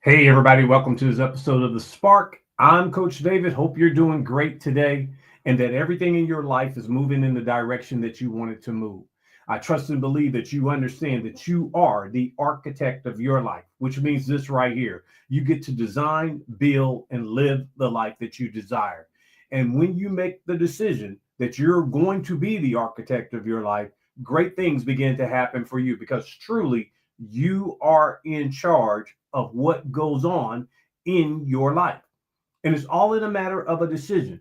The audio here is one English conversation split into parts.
Hey, everybody, welcome to this episode of The Spark. I'm Coach David. Hope you're doing great today and that everything in your life is moving in the direction that you want it to move. I trust and believe that you understand that you are the architect of your life, which means this right here. You get to design, build, and live the life that you desire. And when you make the decision that you're going to be the architect of your life, great things begin to happen for you because truly you are in charge of what goes on in your life. And it's all in a matter of a decision.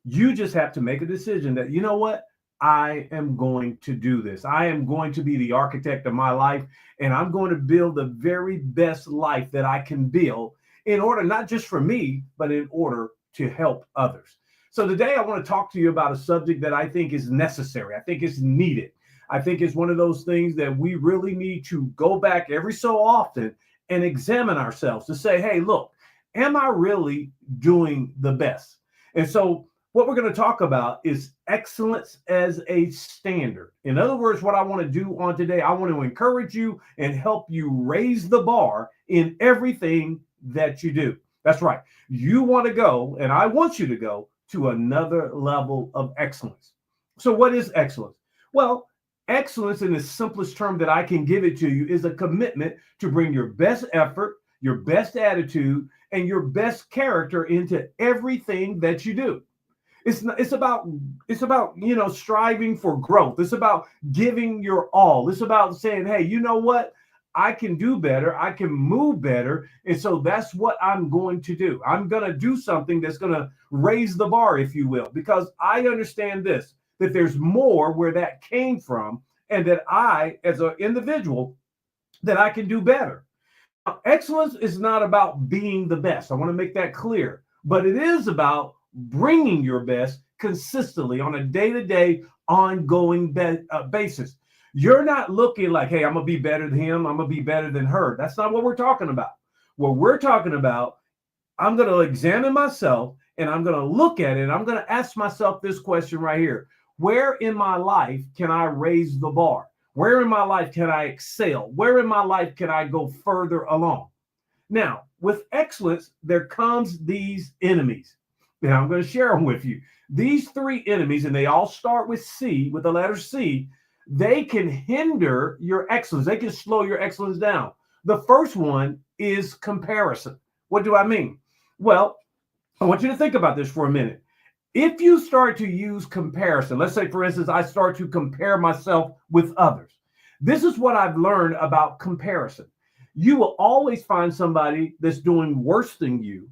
You just have to make a decision that, you know what? I am going to do this. I am going to be the architect of my life, and I'm going to build the very best life that I can build in order, not just for me, but in order to help others. So today I want to talk to you about a subject that I think is necessary. I think it's needed. I think it's one of those things that we really need to go back every so often and examine ourselves to say, hey, look, am I really doing the best? And so what we're going to talk about is excellence as a standard. In other words, what I want to do on today, I want to encourage you and help you raise the bar in everything that you do. That's right. You want to go, and I want you to go to another level of excellence. So, what is excellence? Well, excellence, in the simplest term that I can give it to you, is a commitment to bring your best effort, your best attitude, and your best character into everything that you do. It's about striving for growth. It's about giving your all. It's about saying, hey, you know what? I can do better. I can move better. And so that's what I'm going to do. I'm going to do something that's going to raise the bar, if you will, because I understand this, that there's more where that came from, and that I, as an individual, that I can do better. Now, excellence is not about being the best. I want to make that clear, but it is about bringing your best consistently on a day-to-day, ongoing basis. You're not looking like, hey, I'm going to be better than him. I'm going to be better than her. That's not what we're talking about. What we're talking about, I'm going to examine myself and I'm going to look at it. And I'm going to ask myself this question right here. Where in my life can I raise the bar? Where in my life can I excel? Where in my life can I go further along? Now, with excellence, there comes these enemies. And I'm going to share them with you. These three enemies, and they all start with C, with the letter C, they can hinder your excellence. They can slow your excellence down. The first one is comparison. What do I mean? Well, I want you to think about this for a minute. If you start to use comparison, let's say, for instance, I start to compare myself with others. This is what I've learned about comparison. You will always find somebody that's doing worse than you,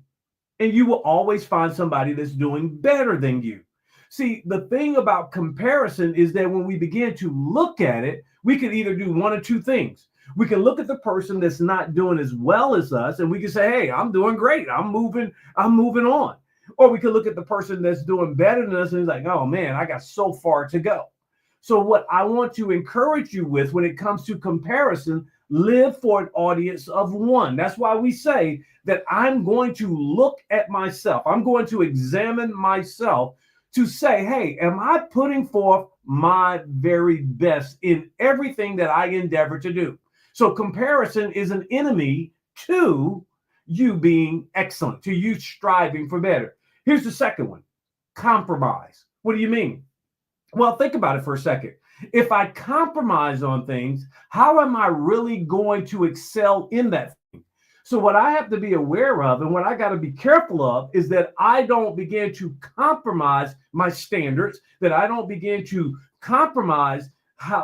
and you will always find somebody that's doing better than you. See, the thing about comparison is that when we begin to look at it, we can either do one or two things. We can look at the person that's not doing as well as us, and we can say, hey, I'm doing great. I'm moving on. Or we can look at the person that's doing better than us and it's like, oh man, I got so far to go. So what I want to encourage you with when it comes to comparison, live for an audience of one. That's why we say that I'm going to look at myself. I'm going to examine myself to say, hey, am I putting forth my very best in everything that I endeavor to do? So comparison is an enemy to you being excellent, to you striving for better. Here's the second one: compromise. What do you mean? Well, think about it for a second. If I compromise on things, how am I really going to excel in that thing? So, what I have to be aware of and what I got to be careful of is that I don't begin to compromise my standards, that I don't begin to compromise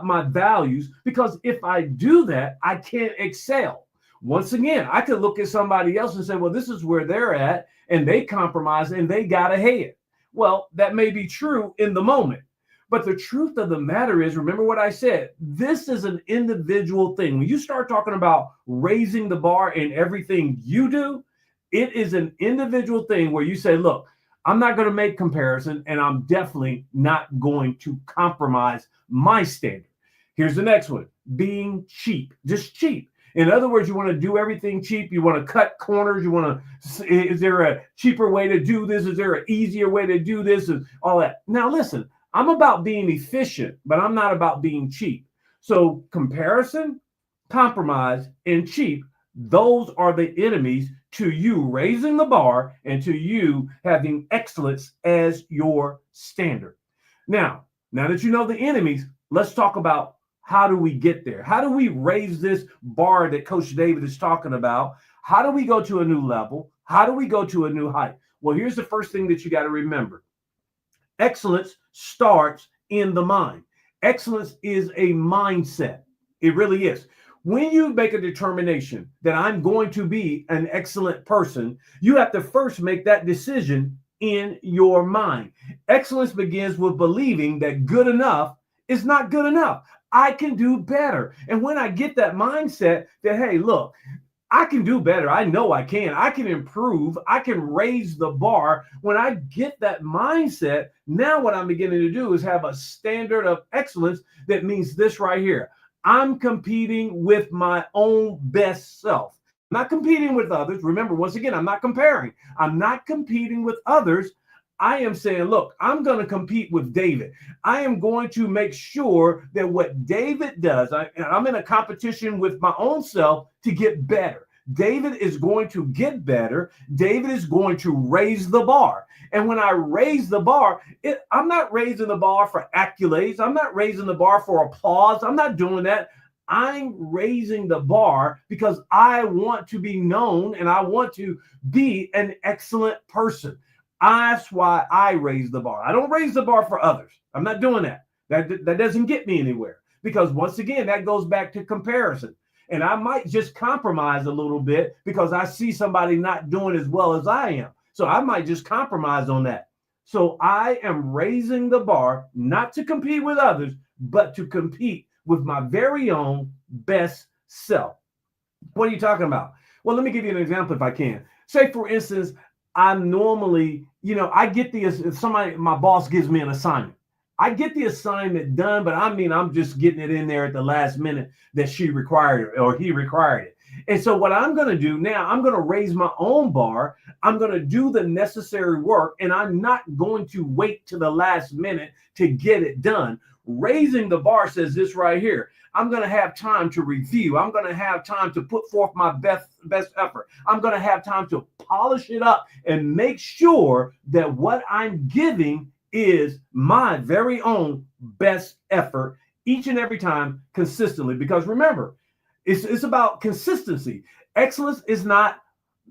my values, because if I do that, I can't excel. Once again, I could look at somebody else and say, well, this is where they're at, and they compromise and they got ahead. Well, that may be true in the moment. But the truth of the matter is, remember what I said, this is an individual thing. When you start talking about raising the bar in everything you do, it is an individual thing where you say, look, I'm not going to make comparison, and I'm definitely not going to compromise my standard. Here's the next one: being cheap, just cheap. In other words, you want to do everything cheap. You want to cut corners. You want to, is there a cheaper way to do this? Is there an easier way to do this? And all that. Now, listen, I'm about being efficient, but I'm not about being cheap. So comparison, compromise, and cheap, Those are the enemies to you raising the bar and to you having excellence as your standard. Now that you know the enemies, let's talk about how do we get there? How do we raise this bar that Coach David is talking about? How do we go to a new level? How do we go to a new height? Well, here's the first thing that you got to remember. Excellence starts in the mind. Excellence is a mindset. It really is. When you make a determination that I'm going to be an excellent person, you have to first make that decision in your mind. Excellence begins with believing that good enough is not good enough. I can do better. And when I get that mindset that, hey, look, I can do better. I know I can. I can improve. I can raise the bar. When I get that mindset, now what I'm beginning to do is have a standard of excellence that means this right here. I'm competing with my own best self. I'm not competing with others. Remember, once again, I'm not comparing. I'm not competing with others. I am saying, look, I'm going to compete with David. I am going to make sure that what David does, I'm in a competition with my own self to get better. David is going to get better. David is going to raise the bar. And when I raise the bar, I'm not raising the bar for accolades. I'm not raising the bar for applause. I'm not doing that. I'm raising the bar because I want to be known and I want to be an excellent person. That's why I raise the bar. I don't raise the bar for others. I'm not doing that. That doesn't get me anywhere because once again, that goes back to comparison. And I might just compromise a little bit because I see somebody not doing as well as I am. So I might just compromise on that. So I am raising the bar, not to compete with others, but to compete with my very own best self. What are you talking about? Well, let me give you an example if I can. Say, for instance, I'm normally, I get my boss gives me an assignment. I get the assignment done, but I'm just getting it in there at the last minute that she required it or he required it. And so what I'm going to do now, I'm going to raise my own bar. I'm going to do the necessary work, and I'm not going to wait to the last minute to get it done. Raising the bar says this right here. I'm going to have time to review. I'm going to have time to put forth my best effort. I'm going to have time to polish it up and make sure that what I'm giving is my very own best effort each and every time consistently. Because remember, it's about consistency. Excellence is not,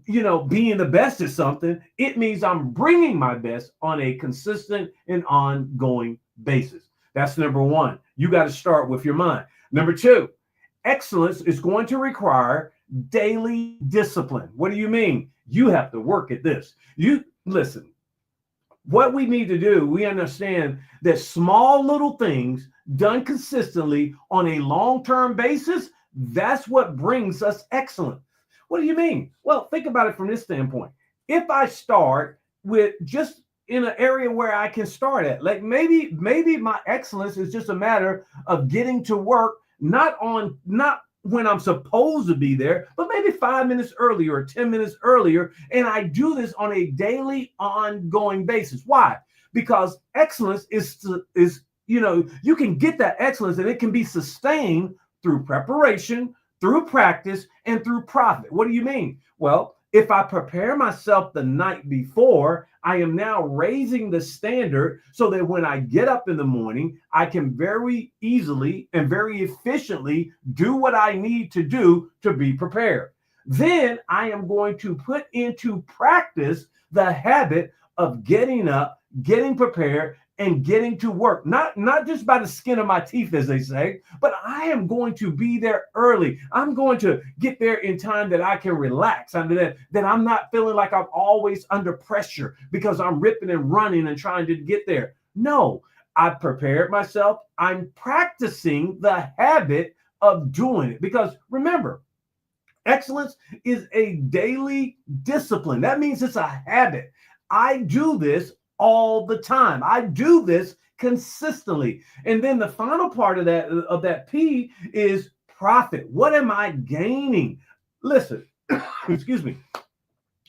being the best at something. It means I'm bringing my best on a consistent and ongoing basis. That's number one. You got to start with your mind. Number two, excellence is going to require daily discipline. What do you mean? You have to work at this. Listen, what we need to do, we understand that small little things done consistently on a long-term basis, that's what brings us excellence. What do you mean? Well, think about it from this standpoint. If I start with just in an area where I can start at, like maybe my excellence is just a matter of getting to work, not when I'm supposed to be there, but maybe 5 minutes earlier or 10 minutes earlier. And I do this on a daily, ongoing basis. Why? Because excellence is you can get that excellence and it can be sustained through preparation, through practice, and through profit. What do you mean? Well, if I prepare myself the night before, I am now raising the standard so that when I get up in the morning, I can very easily and very efficiently do what I need to do to be prepared. Then I am going to put into practice the habit of getting up, getting prepared, and getting to work, not just by the skin of my teeth, as they say, but I am going to be there early. I'm going to get there in time that I can relax, that I'm not feeling like I'm always under pressure because I'm ripping and running and trying to get there. No, I prepared myself. I'm practicing the habit of doing it because remember, excellence is a daily discipline. That means it's a habit. I do this all the time. I do this consistently. And then the final part of that P is profit. What am I gaining? Listen, excuse me.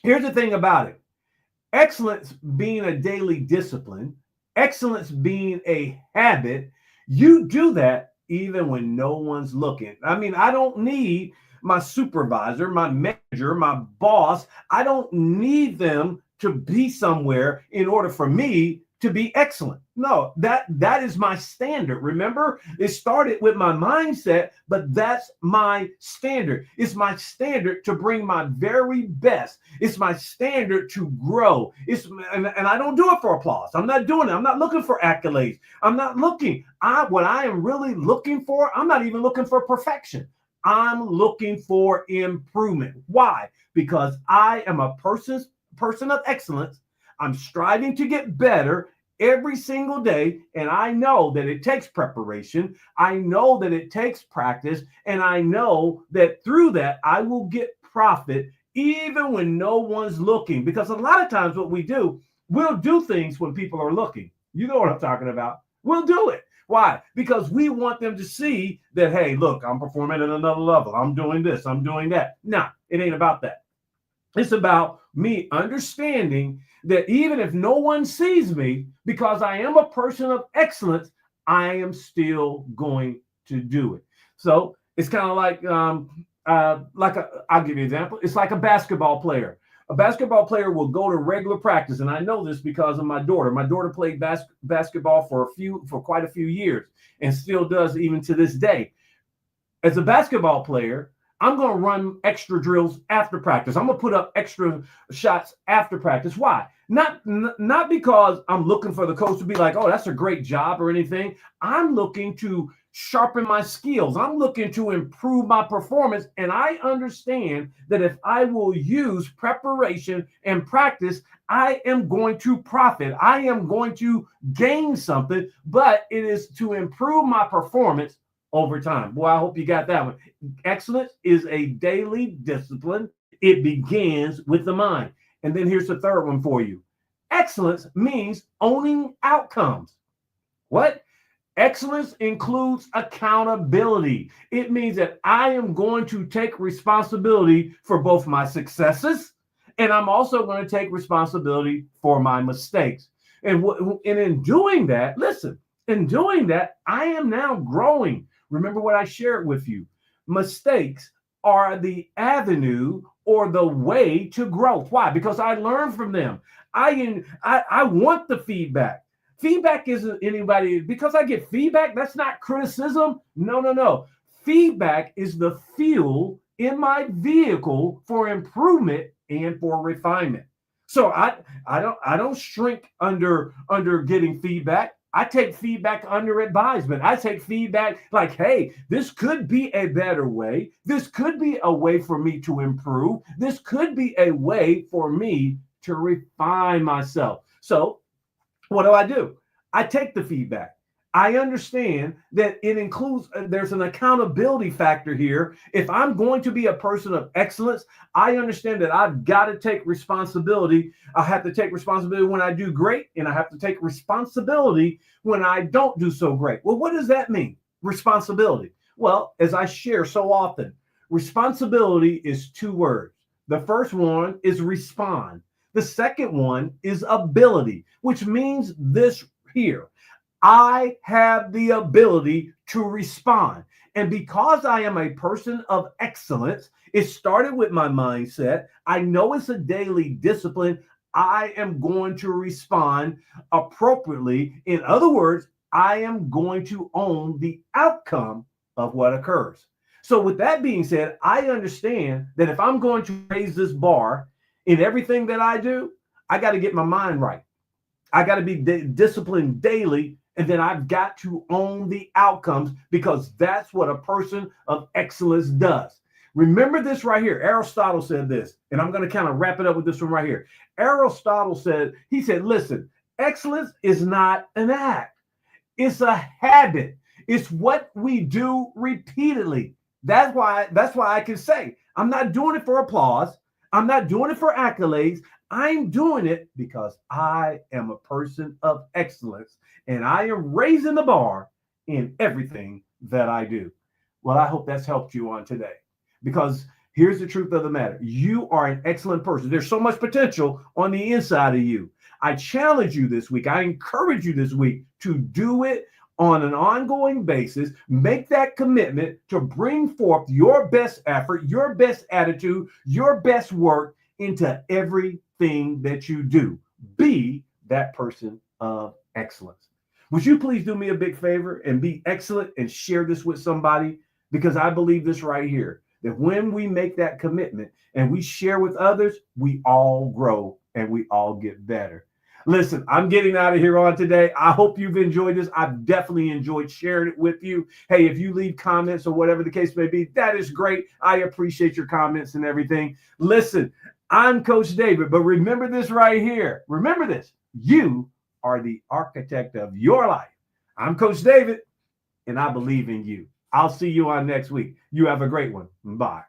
Here's the thing about it. Excellence being a daily discipline, excellence being a habit, you do that even when no one's looking. I don't need my supervisor, my manager, my boss. I don't need them to be somewhere in order for me to be excellent. No, that is my standard. Remember, it started with my mindset, but that's my standard. It's my standard to bring my very best. It's my standard to grow. And I don't do it for applause. I'm not doing it. I'm not looking for accolades. I'm not looking. What I am really looking for, I'm not even looking for perfection. I'm looking for improvement. Why? Because I am a person of excellence. I'm striving to get better every single day. And I know that it takes preparation. I know that it takes practice. And I know that through that, I will get profit even when no one's looking. Because a lot of times what we do, we'll do things when people are looking. You know what I'm talking about. We'll do it. Why? Because we want them to see that, hey, look, I'm performing at another level. I'm doing this. I'm doing that. No, it ain't about that. It's about me understanding that even if no one sees me, because I am a person of excellence, I am still going to do it. So it's kind of like I'll give you an example. It's like a basketball player. A basketball player will go to regular practice, and I know this because of my daughter. My daughter played basketball for quite a few years, and still does even to this day. As a basketball player, I'm going to run extra drills after practice. I'm going to put up extra shots after practice. Why? Not because I'm looking for the coach to be like, oh, that's a great job or anything. I'm looking to sharpen my skills. I'm looking to improve my performance. And I understand that if I will use preparation and practice, I am going to profit. I am going to gain something, but it is to improve my performance over time. Well, I hope you got that one. Excellence is a daily discipline. It begins with the mind. And then here's the third one for you. Excellence means owning outcomes. What? Excellence includes accountability. It means that I am going to take responsibility for both my successes, and I'm also going to take responsibility for my mistakes. And in doing that, listen, in doing that, I am now growing. Remember what I shared with you. Mistakes are the avenue or the way to growth. Why? Because I learn from them. I want the feedback. Feedback isn't anybody, because I get feedback, that's not criticism. No. Feedback is the fuel in my vehicle for improvement and for refinement. So I don't shrink under getting feedback. I take feedback under advisement. I take feedback like, hey, this could be a better way. This could be a way for me to improve. This could be a way for me to refine myself. So what do? I take the feedback. I understand that it includes, there's an accountability factor here. If I'm going to be a person of excellence, I understand that I've got to take responsibility. I have to take responsibility when I do great, and I have to take responsibility when I don't do so great. Well, what does that mean? Responsibility. Well, as I share so often, responsibility is two words. The first one is respond. The second one is ability, which means this here. I have the ability to respond. And because I am a person of excellence, it started with my mindset. I know it's a daily discipline. I am going to respond appropriately. In other words, I am going to own the outcome of what occurs. So with that being said, I understand that if I'm going to raise this bar in everything that I do, I got to get my mind right. I got to be disciplined daily. And then I've got to own the outcomes, because that's what a person of excellence does. Remember this right here. Aristotle said this, and I'm going to kind of wrap it up with this one right here. Aristotle said, listen, excellence is not an act. It's a habit. It's what we do repeatedly. That's why I can say, I'm not doing it for applause. I'm not doing it for accolades. I'm doing it because I am a person of excellence, and I am raising the bar in everything that I do. Well, I hope that's helped you on today, because here's the truth of the matter. You are an excellent person. There's so much potential on the inside of you. I challenge you this week. I encourage you this week to do it on an ongoing basis. Make that commitment to bring forth your best effort, your best attitude, your best work into everything that you do. Be that person of excellence. Would you please do me a big favor and be excellent and share this with somebody? Because I believe this right here, that when we make that commitment and we share with others, we all grow and we all get better. Listen, I'm getting out of here on today. I hope you've enjoyed this. I've definitely enjoyed sharing it with you. Hey, if you leave comments or whatever the case may be, that is great. I appreciate your comments and everything. Listen, I'm Coach David, but remember this right here. Remember this. You are the architect of your life. I'm Coach David, and I believe in you. I'll see you on next week. You have a great one. Bye.